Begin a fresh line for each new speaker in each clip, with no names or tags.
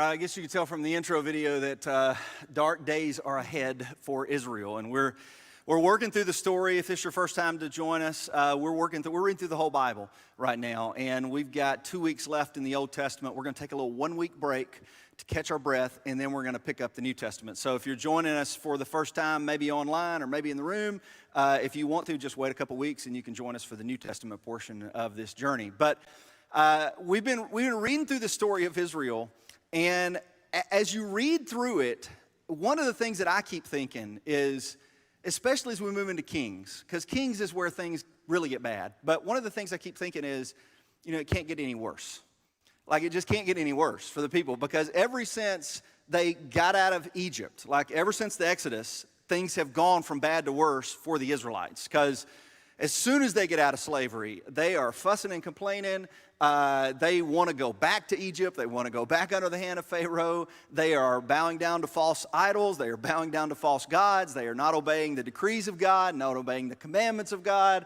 I guess you could tell from the intro video that dark days are ahead for Israel, and we're working through the story. If it's your first time to join us, we're reading through the whole Bible right now, and we've got 2 weeks left in the Old Testament. We're going to take a little 1 week break to catch our breath, and then we're going to pick up the New Testament. So if you're joining us for the first time, maybe online or maybe in the room, if you want to, just wait a couple weeks and you can join us for the New Testament portion of this journey. But we've been reading through the story of Israel, and as you read through it, one of the things that I keep thinking is, especially as we move into Kings, because Kings is where things really get bad, but one of the things I keep thinking is, it can't get any worse. Like, it just can't get any worse for the people, because ever since they got out of Egypt, like ever since the Exodus, things have gone from bad to worse for the Israelites, because as soon as they get out of slavery, they are fussing and complaining. They want to go back to Egypt. They want to go back under the hand of Pharaoh. They are bowing down to false idols. They are bowing down to false gods. They are not obeying the decrees of God, not obeying the commandments of God.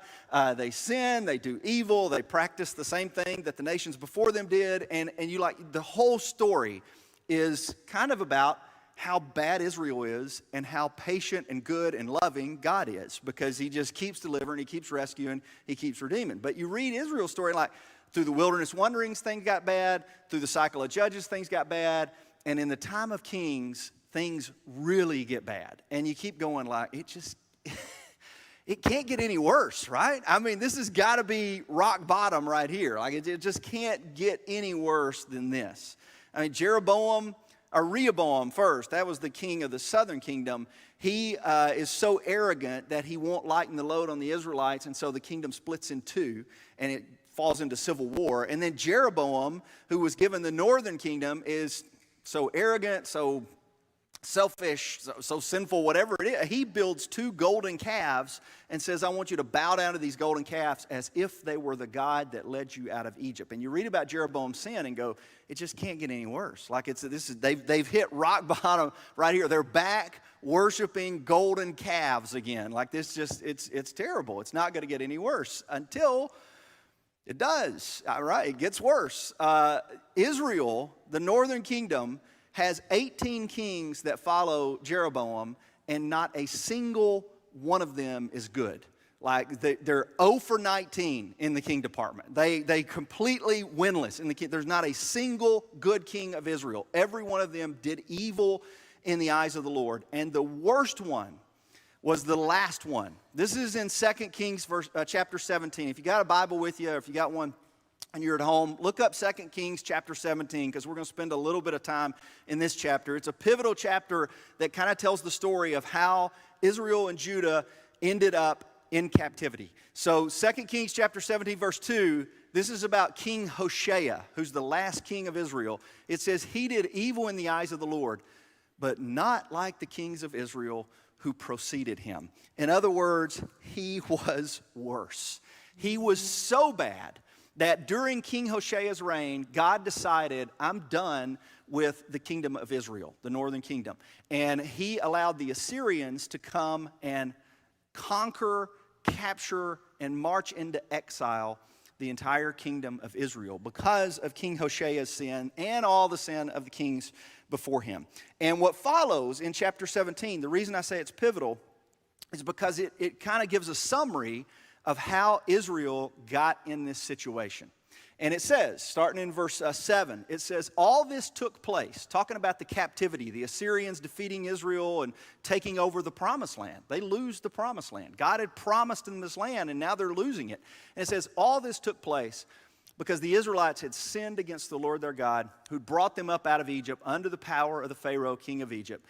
They sin. They do evil. They practice the same thing that the nations before them did. And the whole story is kind of about how bad Israel is and how patient and good and loving God is, because he just keeps delivering, he keeps rescuing, he keeps redeeming. But you read Israel's story, like through the wilderness wanderings, things got bad. Through the cycle of Judges, things got bad. And in the time of Kings, things really get bad. And you keep going like, it can't get any worse, right? I mean, this has got to be rock bottom right here. Like, it just can't get any worse than this. I mean, Rehoboam first, that was the king of the southern kingdom. He is so arrogant that he won't lighten the load on the Israelites, and so the kingdom splits in two, and it falls into civil war. And then Jeroboam, who was given the northern kingdom, is so arrogant, so selfish, so sinful, whatever it is. He builds 2 golden calves and says, I want you to bow down to these golden calves as if they were the God that led you out of Egypt. And you read about Jeroboam's sin and go, it just can't get any worse. Like, they've hit rock bottom right here. They're back worshiping golden calves again. Like, this it's terrible. It's not going to get any worse until it does. All right, it gets worse. Israel, the northern kingdom, has 18 kings that follow Jeroboam, and not a single one of them is good. Like, they're 0 for 19 in the king department. They completely winless in the king. There's not a single good king of Israel. Every one of them did evil in the eyes of the Lord. And the worst one was the last one. This is in 2 Kings chapter 17. If you got a Bible with you, or if you got one and you're at home, look up 2 Kings chapter 17, because we're going to spend a little bit of time in this chapter. It's a pivotal chapter that kind of tells the story of how Israel and Judah ended up in captivity. So 2 Kings chapter 17, verse 2, this is about King Hoshea, who's the last king of Israel. It says, he did evil in the eyes of the Lord, but not like the kings of Israel who preceded him. In other words, he was worse. He was so bad that during King Hoshea's reign, God decided, I'm done with the kingdom of Israel, the northern kingdom. And he allowed the Assyrians to come and conquer, capture, and march into exile the entire kingdom of Israel because of King Hoshea's sin and all the sin of the kings before him. And what follows in chapter 17, the reason I say it's pivotal is because it kind of gives a summary of how Israel got in this situation. And it says, starting in verse 7, it says, all this took place, talking about the captivity, the Assyrians defeating Israel and taking over the promised land. They lose the promised land. God had promised them this land, and now they're losing it. And it says, all this took place because the Israelites had sinned against the Lord their God, who brought them up out of Egypt under the power of the Pharaoh, king of Egypt.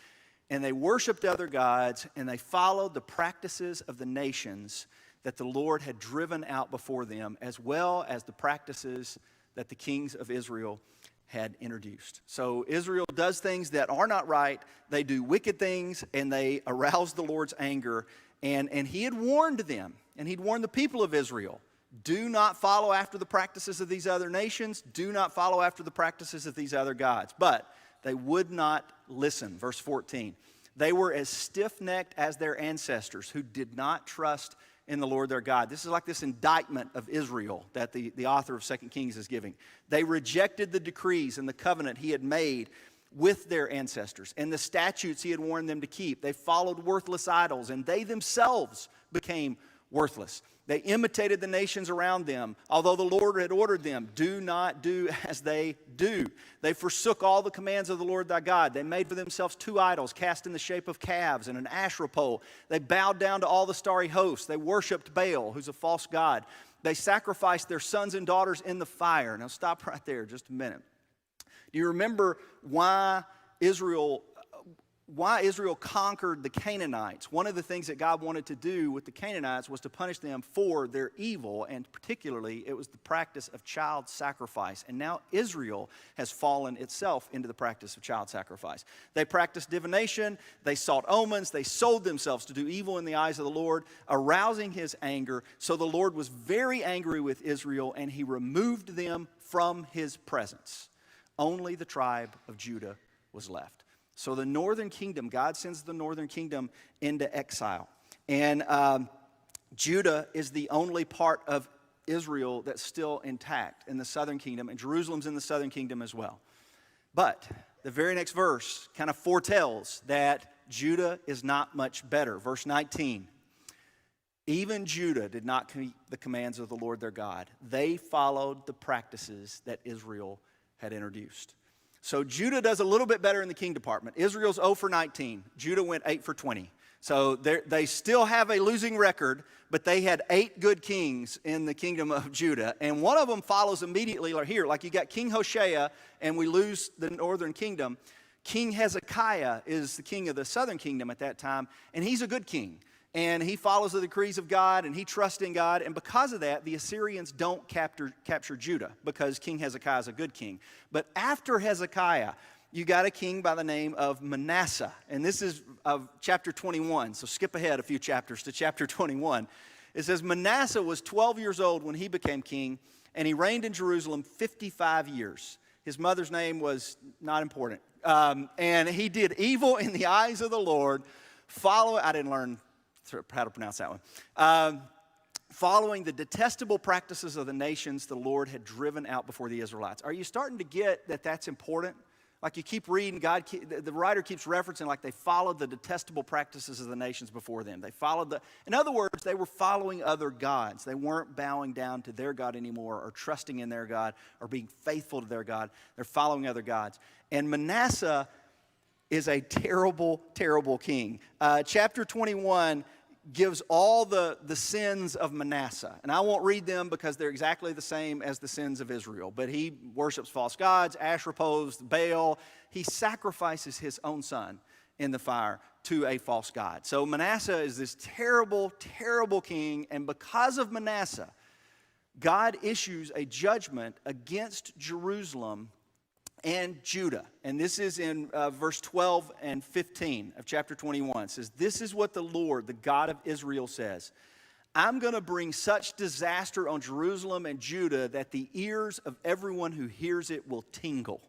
And they worshiped other gods, and they followed the practices of the nations that the Lord had driven out before them, as well as the practices that the kings of Israel had introduced. So Israel does things that are not right. They do wicked things, and they arouse the Lord's anger. And he had warned them, and he'd warned the people of Israel, do not follow after the practices of these other nations. Do not follow after the practices of these other gods. But they would not listen. Verse 14. They were as stiff-necked as their ancestors, who did not trust in the Lord their God. This is like this indictment of Israel that the author of 2 Kings is giving. They rejected the decrees and the covenant he had made with their ancestors and the statutes he had warned them to keep. They followed worthless idols, and they themselves became worthless. They imitated the nations around them, although the Lord had ordered them, do not do as they do. They forsook all the commands of the Lord thy God. They made for themselves 2 idols cast in the shape of calves and an Asherah pole. They bowed down to all the starry hosts. They worshiped Baal, who's a false god. They sacrificed their sons and daughters in the fire. Now stop right there just a minute. Do you remember why Israel conquered the Canaanites? One of the things that God wanted to do with the Canaanites was to punish them for their evil, and particularly it was the practice of child sacrifice. And now Israel has fallen itself into the practice of child sacrifice. They practiced divination, they sought omens, they sold themselves to do evil in the eyes of the Lord, arousing his anger. So the Lord was very angry with Israel, and he removed them from his presence. Only the tribe of Judah was left. So the northern kingdom, God sends the northern kingdom into exile. And Judah is the only part of Israel that's still intact in the southern kingdom, and Jerusalem's in the southern kingdom as well. But the very next verse kind of foretells that Judah is not much better. Verse 19, even Judah did not keep the commands of the Lord their God. They followed the practices that Israel had introduced. So Judah does a little bit better in the king department. Israel's 0 for 19. Judah went 8 for 20. So they still have a losing record, but they had 8 good kings in the kingdom of Judah. And one of them follows immediately here. Like you got King Hoshea, and we lose the northern kingdom. King Hezekiah is the king of the southern kingdom at that time, and he's a good king. And he follows the decrees of God, and he trusts in God. And because of that, the Assyrians don't capture Judah, because King Hezekiah is a good king. But after Hezekiah, you got a king by the name of Manasseh. And this is of chapter 21. So skip ahead a few chapters to chapter 21. It says, Manasseh was 12 years old when he became king, and he reigned in Jerusalem 55 years. His mother's name was not important. And he did evil in the eyes of the Lord. I didn't learn how to pronounce that one. Following the detestable practices of the nations the Lord had driven out before the Israelites. Are you starting to get that that's important? Like you keep reading, the writer keeps referencing like they followed the detestable practices of the nations before them. In other words, they were following other gods. They weren't bowing down to their God anymore, or trusting in their God, or being faithful to their God. They're following other gods. And Manasseh is a terrible, terrible king. Chapter 21 gives all the sins of Manasseh. And I won't read them because they're exactly the same as the sins of Israel. But he worships false gods, Asherah poles, Baal. He sacrifices his own son in the fire to a false god. So Manasseh is this terrible, terrible king. And because of Manasseh, God issues a judgment against Jerusalem and Judah. And this is in verse 12 and 15 of chapter 21. It says, this is what the Lord, the God of Israel, says. I'm going to bring such disaster on Jerusalem and Judah that the ears of everyone who hears it will tingle.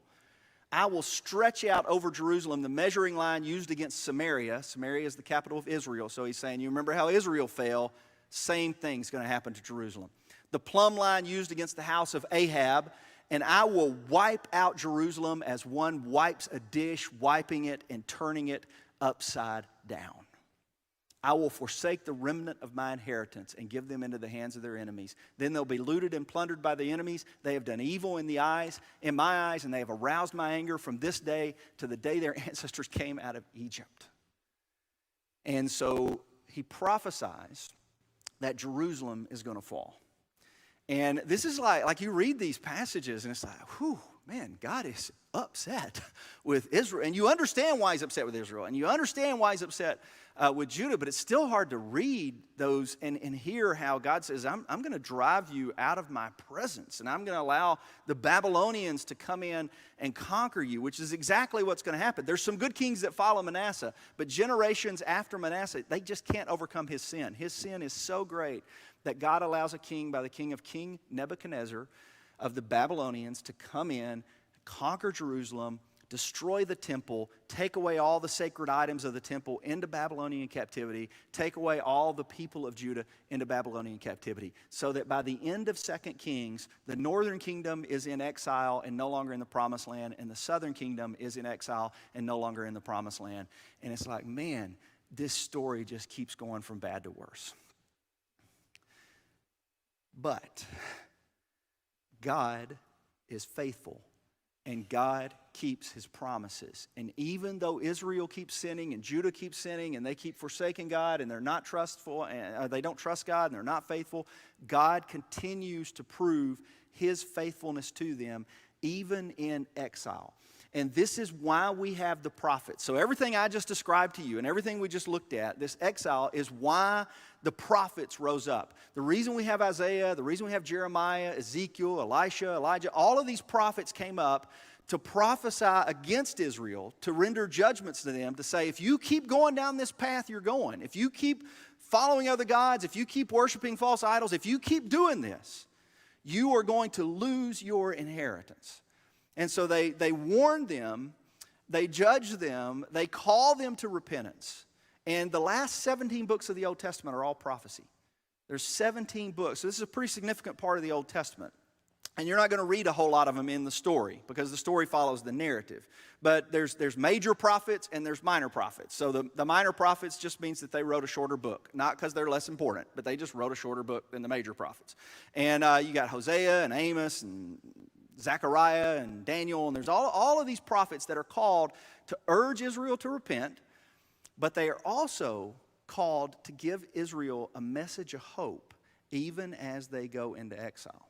I will stretch out over Jerusalem the measuring line used against Samaria. Samaria is the capital of Israel. So he's saying, you remember how Israel fell? Same thing's going to happen to Jerusalem. The plumb line used against the house of Ahab. And I will wipe out Jerusalem as one wipes a dish, wiping it and turning it upside down. I will forsake the remnant of my inheritance and give them into the hands of their enemies. Then they'll be looted and plundered by the enemies. They have done evil in my eyes, and they have aroused my anger from this day to the day their ancestors came out of Egypt. And so he prophesies that Jerusalem is going to fall. And this is like you read these passages and it's like, whew, man, God is upset with Israel. And you understand why he's upset with Israel. And you understand why he's upset with Judah. But it's still hard to read those and hear how God says, I'm going to drive you out of my presence. And I'm going to allow the Babylonians to come in and conquer you, which is exactly what's going to happen. There's some good kings that follow Manasseh. But generations after Manasseh, they just can't overcome his sin. His sin is so great that God allows a king by the King Nebuchadnezzar of the Babylonians to come in, conquer Jerusalem, destroy the temple, take away all the sacred items of the temple into Babylonian captivity, take away all the people of Judah into Babylonian captivity, so that by the end of 2 Kings, the northern kingdom is in exile and no longer in the promised land, and the southern kingdom is in exile and no longer in the promised land. And it's like, man, this story just keeps going from bad to worse. But God is faithful, and God keeps his promises. And even though Israel keeps sinning and Judah keeps sinning and they keep forsaking God and they're not trustful, and they don't trust God and they're not faithful, God continues to prove his faithfulness to them even in exile. And this is why we have the prophets. So everything I just described to you and everything we just looked at, this exile, is why the prophets rose up. The reason we have Isaiah, the reason we have Jeremiah, Ezekiel, Elisha, Elijah, all of these prophets came up to prophesy against Israel, to render judgments to them, to say, if you keep going down this path you're going, if you keep following other gods, if you keep worshiping false idols, if you keep doing this, you are going to lose your inheritance. And so they warn them, they judge them, they call them to repentance. And the last 17 books of the Old Testament are all prophecy. There's 17 books. So this is a pretty significant part of the Old Testament. And you're not going to read a whole lot of them in the story because the story follows the narrative. But there's major prophets and there's minor prophets. So the minor prophets just means that they wrote a shorter book. Not because they're less important, but they just wrote a shorter book than the major prophets. And you got Hosea and Amos and Zechariah and Daniel, and there's all of these prophets that are called to urge Israel to repent, but they are also called to give Israel a message of hope even as they go into exile.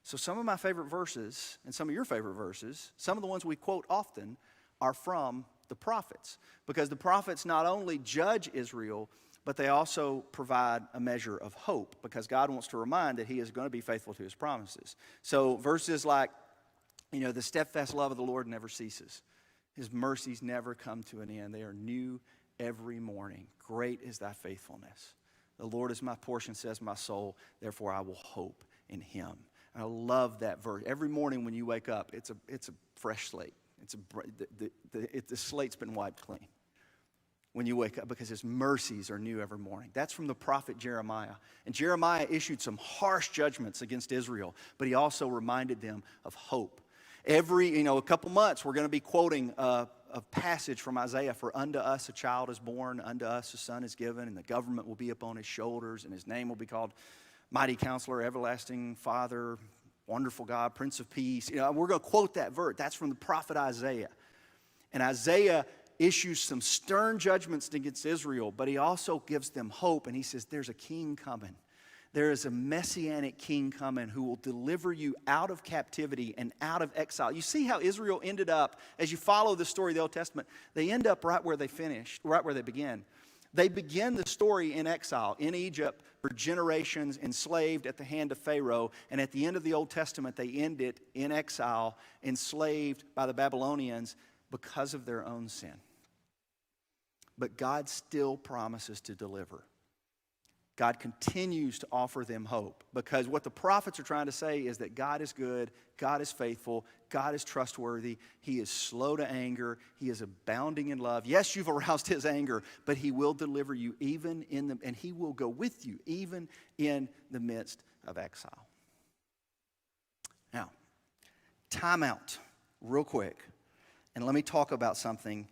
So some of my favorite verses, and some of your favorite verses, some of the ones we quote often, are from the prophets, because the prophets not only judge Israel, but they also provide a measure of hope, because God wants to remind that he is going to be faithful to his promises. So verses like, the steadfast love of the Lord never ceases. His mercies never come to an end. They are new every morning. Great is thy faithfulness. The Lord is my portion, says my soul. Therefore I will hope in him. And I love that verse. Every morning when you wake up, it's a fresh slate. The slate's been wiped clean when you wake up, because his mercies are new every morning. That's from the prophet Jeremiah. And Jeremiah issued some harsh judgments against Israel, but he also reminded them of hope. A couple months, we're going to be quoting a passage from Isaiah, for unto us a child is born, unto us a son is given, and the government will be upon his shoulders, and his name will be called Mighty Counselor, Everlasting Father, Wonderful God, Prince of Peace. We're going to quote that verse. That's from the prophet Isaiah. And Isaiah issues some stern judgments against Israel, but he also gives them hope, and he says, there's a king coming. There is a messianic king coming who will deliver you out of captivity and out of exile. You see how Israel ended up, as you follow the story of the Old Testament, they end up right where they finished, right where they began. They begin the story in exile, in Egypt, for generations, enslaved at the hand of Pharaoh. And at the end of the Old Testament, they end it in exile, enslaved by the Babylonians because of their own sin. But God still promises to deliver. God continues to offer them hope, because what the prophets are trying to say is that God is good, God is faithful, God is trustworthy, he is slow to anger, he is abounding in love. Yes, you've aroused his anger, but he will deliver you and he will go with you even in the midst of exile. Now, time out real quick, and let me talk about something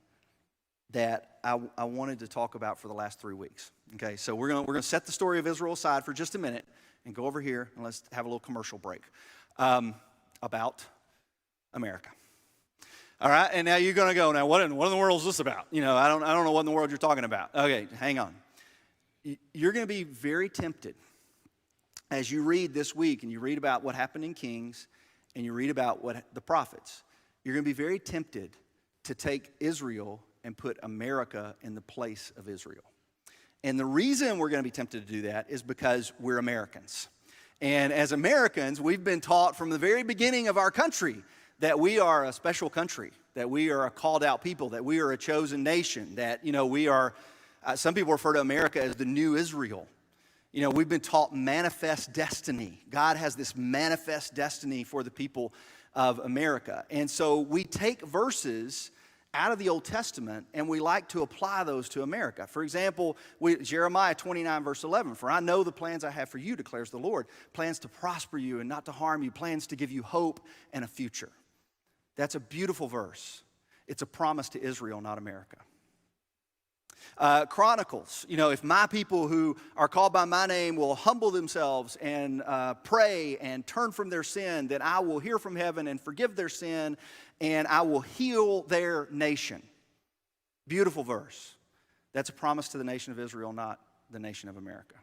that I wanted to talk about for the last 3 weeks. Okay, so we're gonna set the story of Israel aside for just a minute and go over here and let's have a little commercial break about America. All right, and now you're gonna go, now what in the world is this about? I don't know what in the world you're talking about. Okay, hang on. You're gonna be very tempted as you read this week and you read about what happened in Kings and you read about what the prophets. You're gonna be very tempted to take Israel and put America in the place of Israel. And the reason we're going to be tempted to do that is because we're Americans. And as Americans, we've been taught from the very beginning of our country that we are a special country, that we are a called out people, that we are a chosen nation, that, we are, some people refer to America as the new Israel. We've been taught manifest destiny. God has this manifest destiny for the people of America. And so we take verses out of the Old Testament, and we like to apply those to America. For example, Jeremiah 29, verse 11, "For I know the plans I have for you, declares the Lord, plans to prosper you and not to harm you, plans to give you hope and a future." That's a beautiful verse. It's a promise to Israel, not America. Chronicles, if my people who are called by my name will humble themselves and pray and turn from their sin, then I will hear from heaven and forgive their sin, and I will heal their nation. Beautiful verse. That's a promise to the nation of Israel, not the nation of America.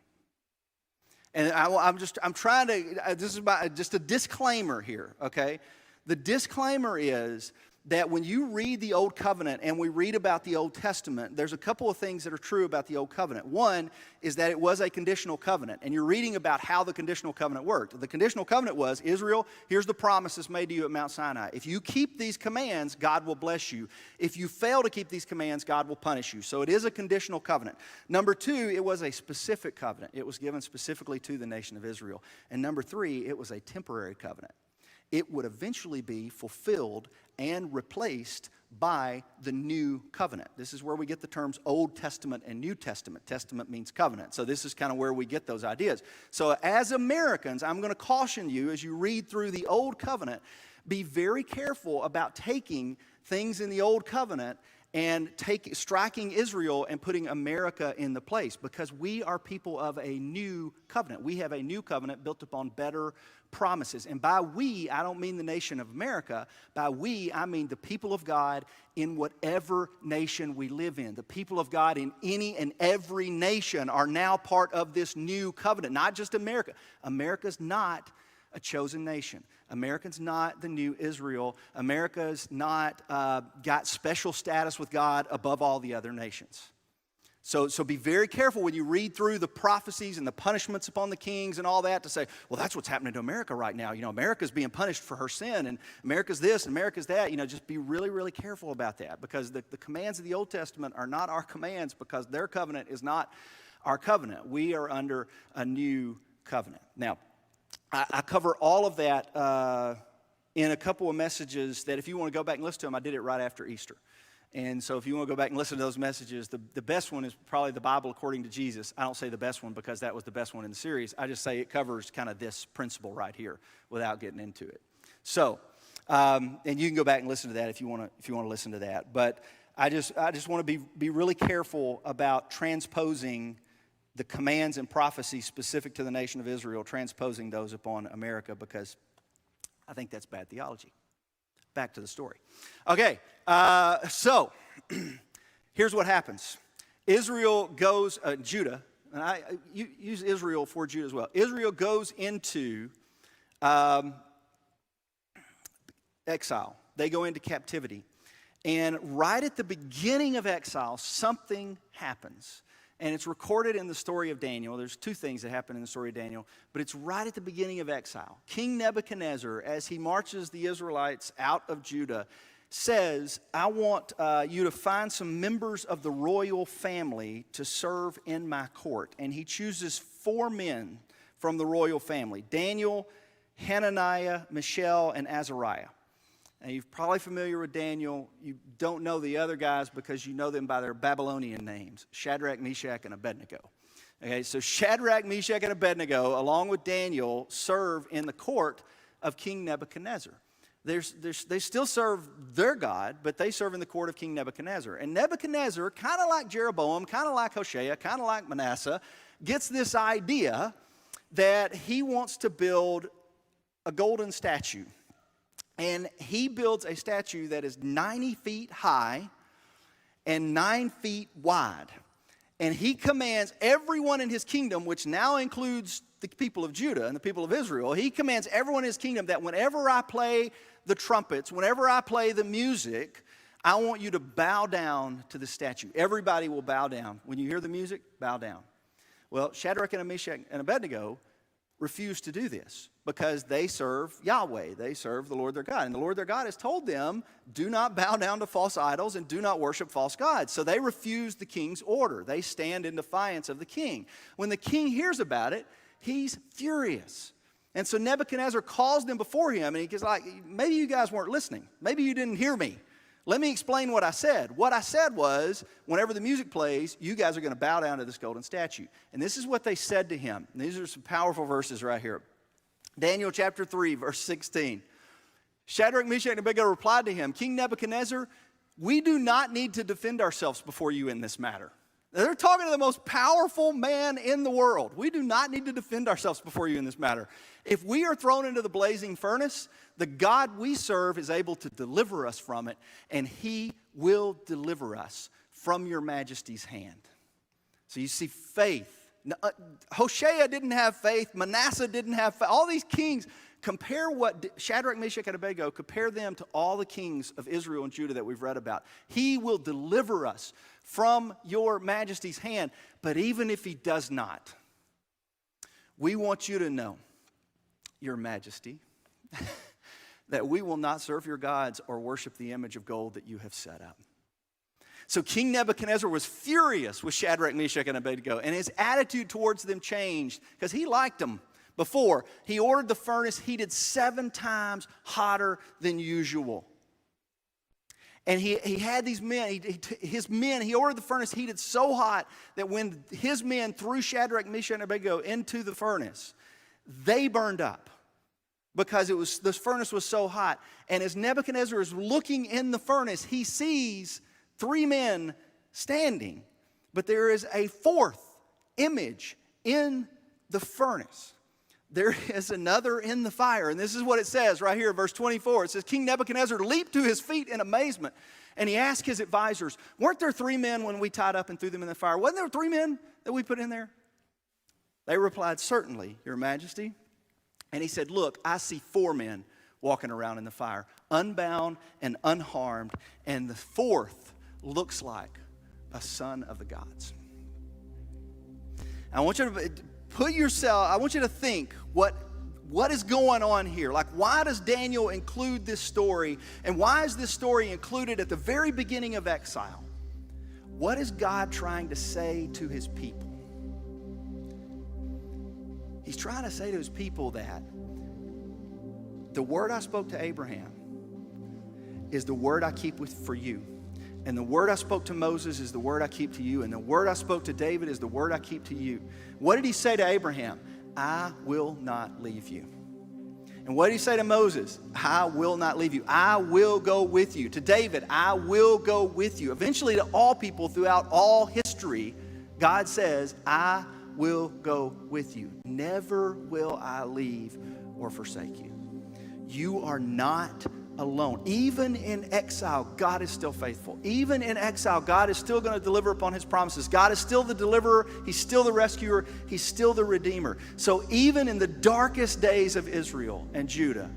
And I'm trying to, this is just a disclaimer here, okay? The disclaimer is that when you read the Old Covenant and we read about the Old Testament, there's a couple of things that are true about the Old Covenant. One is that it was a conditional covenant, and you're reading about how the conditional covenant worked. The conditional covenant was, Israel, here's the promises made to you at Mount Sinai. If you keep these commands, God will bless you. If you fail to keep these commands, God will punish you. So it is a conditional covenant. Number two, it was a specific covenant. It was given specifically to the nation of Israel. And number three, it was a temporary covenant. It would eventually be fulfilled and replaced by the new covenant. This is where we get the terms Old Testament and New Testament. Testament means covenant. So this is kind of where we get those ideas. So as Americans, I'm going to caution you as you read through the Old Covenant, be very careful about taking things in the Old Covenant and striking Israel and putting America in the place, because we are people of a new covenant. We have a new covenant built upon better promises. And by we, I don't mean the nation of America. By we, I mean the people of God in whatever nation we live in. The people of God in any and every nation are now part of this new covenant, not just America. America's not a chosen nation. America's not the new Israel. America's not got special status with God above all the other nations. So be very careful when you read through the prophecies and the punishments upon the kings and all that to say, well, that's what's happening to America right now. America's being punished for her sin, and America's this and America's that. Just be really, really careful about that, because the commands of the Old Testament are not our commands, because their covenant is not our covenant. We are under a new covenant. Now, I cover all of that in a couple of messages that if you want to go back and listen to them, I did it right after Easter. And so if you want to go back and listen to those messages, the best one is probably the Bible according to Jesus. I don't say the best one because that was the best one in the series. I just say it covers kind of this principle right here without getting into it. So, and you can go back and listen to that if you want to listen to that. But I just want to be really careful about transposing the commands and prophecies specific to the nation of Israel, transposing those upon America, because I think that's bad theology. Back to the story. Okay, so here's what happens. Israel goes, Judah, and I use Israel for Judah as well. Israel goes into exile. They go into captivity. And right at the beginning of exile, something happens. And it's recorded in the story of Daniel. There's two things that happen in the story of Daniel, but it's right at the beginning of exile. King Nebuchadnezzar, as he marches the Israelites out of Judah, says, I want you to find some members of the royal family to serve in my court. And he chooses 4 men from the royal family: Daniel, Hananiah, Mishael, and Azariah. Now, you're probably familiar with Daniel. You don't know the other guys because you know them by their Babylonian names: Shadrach, Meshach, and Abednego. Okay, so Shadrach, Meshach, and Abednego, along with Daniel, serve in the court of King Nebuchadnezzar. They still serve their God, but they serve in the court of King Nebuchadnezzar. And Nebuchadnezzar, kind of like Jeroboam, kind of like Hoshea, kind of like Manasseh, gets this idea that he wants to build a golden statue. And he builds a statue that is 90 feet high and 9 feet wide. And he commands everyone in his kingdom, which now includes the people of Judah and the people of Israel, he commands everyone in his kingdom that whenever I play the trumpets, whenever I play the music, I want you to bow down to the statue. Everybody will bow down. When you hear the music, bow down. Well, Shadrach and Meshach and Abednego refuse to do this because they serve Yahweh. They serve the Lord their God. And the Lord their God has told them, do not bow down to false idols and do not worship false gods. So they refuse the king's order. They stand in defiance of the king. When the king hears about it, he's furious. And so Nebuchadnezzar calls them before him, and he goes like, maybe you guys weren't listening. Maybe you didn't hear me. Let me explain what I said. What I said was, whenever the music plays, you guys are going to bow down to this golden statue. And this is what they said to him. And these are some powerful verses right here. Daniel chapter 3, verse 16. Shadrach, Meshach, and Abednego replied to him, King Nebuchadnezzar, we do not need to defend ourselves before you in this matter. They're talking to the most powerful man in the world. We do not need to defend ourselves before you in this matter. If we are thrown into the blazing furnace, the God we serve is able to deliver us from it, and he will deliver us from your majesty's hand. So you see faith. Hoshea didn't have faith. Manasseh didn't have faith. All these kings, compare what Shadrach, Meshach, and Abednego, compare them to all the kings of Israel and Judah that we've read about. He will deliver us from your majesty's hand. But even if he does not, we want you to know, your majesty, that we will not serve your gods or worship the image of gold that you have set up. So King Nebuchadnezzar was furious with Shadrach, Meshach, and Abednego, and his attitude towards them changed because he liked them before. He ordered the furnace heated 7 times hotter than usual. And he had these men, he ordered the furnace heated so hot that when his men threw Shadrach, Meshach, and Abednego into the furnace, they burned up because this furnace was so hot. And as Nebuchadnezzar is looking in the furnace, he sees 3 men standing, but there is a 4th image in the furnace. There is another in the fire. And this is what it says right here, verse 24. It says, King Nebuchadnezzar leaped to his feet in amazement, and he asked his advisors, weren't there 3 men when we tied up and threw them in the fire? Wasn't there 3 men that we put in there? They replied, certainly, your majesty. And he said, look, I see 4 men walking around in the fire, unbound and unharmed, and the 4th looks like a son of the gods. I want you to I want you to think what is going on here? Like, why does Daniel include this story? And why is this story included at the very beginning of exile? What is God trying to say to his people? He's trying to say to his people that the word I spoke to Abraham is the word I keep for you. And the word I spoke to Moses is the word I keep to you. And the word I spoke to David is the word I keep to you. What did he say to Abraham? I will not leave you. And what did he say to Moses? I will not leave you. I will go with you. To David, I will go with you. Eventually, to all people throughout all history, God says, I will go with you. Never will I leave or forsake you. You are not alone. Even in exile, God is still faithful. Even in exile, God is still going to deliver upon his promises. God is still the deliverer. He's still the rescuer. He's still the redeemer. So even in the darkest days of Israel and Judah,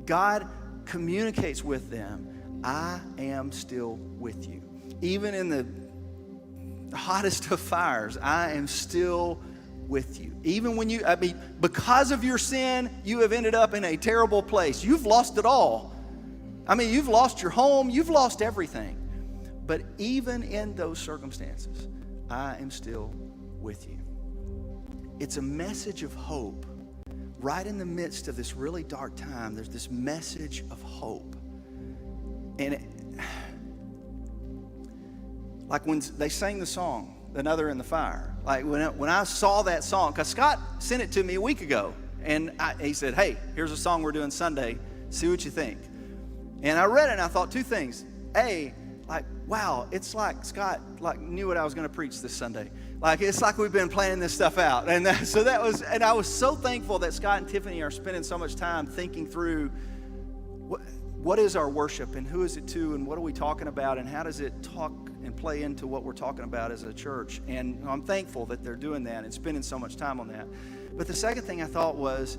God communicates with them, I am still with you. Even in the hottest of fires, I am still with you. Even when because of your sin, you have ended up in a terrible place. You've lost it all. You've lost your home, you've lost everything. But even in those circumstances, I am still with you. It's a message of hope. Right in the midst of this really dark time, there's this message of hope. And like when they sang the song, Another in the Fire, like when I saw that song, because Scott sent it to me a week ago, and he said, hey, here's a song we're doing Sunday, see what you think. And I read it and I thought 2 things. A, wow, it's like Scott knew what I was going to preach this Sunday. It's like we've been planning this stuff out. And and I was so thankful that Scott and Tiffany are spending so much time thinking through what is our worship and who is it to and what are we talking about and how does it talk and play into what we're talking about as a church. And I'm thankful that they're doing that and spending so much time on that. But the second thing I thought was,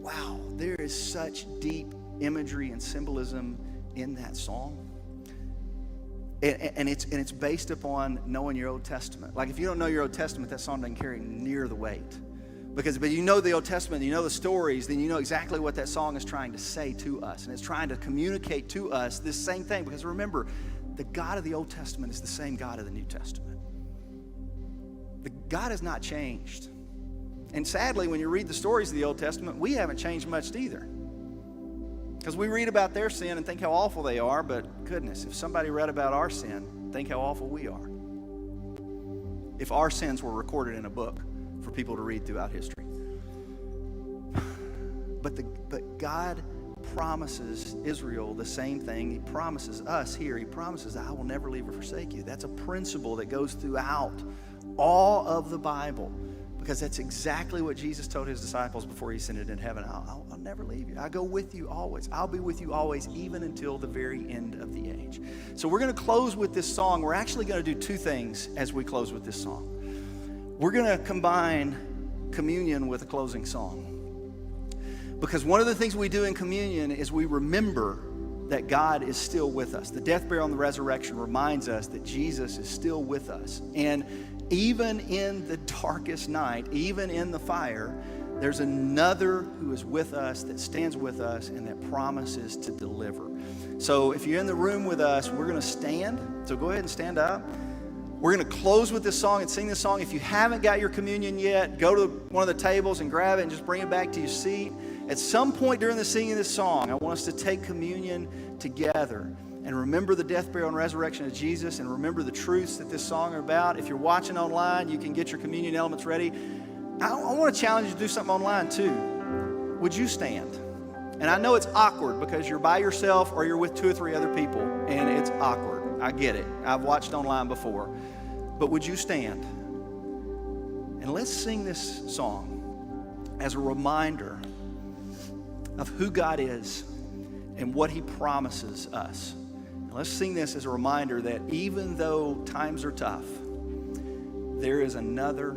wow, there is such deep imagery and symbolism in that song. And it's based upon knowing your Old Testament. Like if you don't know your Old Testament, that song doesn't carry near the weight. But you know the Old Testament, you know the stories, then you know exactly what that song is trying to say to us. And it's trying to communicate to us this same thing. Because remember, the God of the Old Testament is the same God of the New Testament. The God has not changed. And sadly, when you read the stories of the Old Testament, we haven't changed much either. Because we read about their sin and think how awful they are, but goodness, if somebody read about our sin, think how awful we are. If our sins were recorded in a book for people to read throughout history. But God promises Israel the same thing. He promises us here. He promises, I will never leave or forsake you. That's a principle that goes throughout all of the Bible, because that's exactly what Jesus told his disciples before he ascended into heaven. I'll never leave you. I go with you always. I'll be with you always, even until the very end of the age. So we're going to close with this song. We're actually going to do two things as we close with this song. We're going to combine communion with a closing song. Because one of the things we do in communion is we remember that God is still with us. The death, burial, and the resurrection reminds us that Jesus is still with us. And even in the darkest night, even in the fire, there's another who is with us, that stands with us, and that promises to deliver. So if you're in the room with us, we're going to stand. So go ahead and stand up. We're going to close with this song and sing this song. If you haven't got your communion yet, go to one of the tables and grab it and just bring it back to your seat. At some point during the singing of this song, I want us to take communion together and remember the death, burial, and resurrection of Jesus, and remember the truths that this song are about. If you're watching online, you can get your communion elements ready. I want to challenge you to do something online too. Would you stand? And I know it's awkward because you're by yourself or you're with 2 or 3 other people, and it's awkward. I get it. I've watched online before. But would you stand? And let's sing this song as a reminder of who God is and what he promises us. And let's sing this as a reminder that even though times are tough, there is another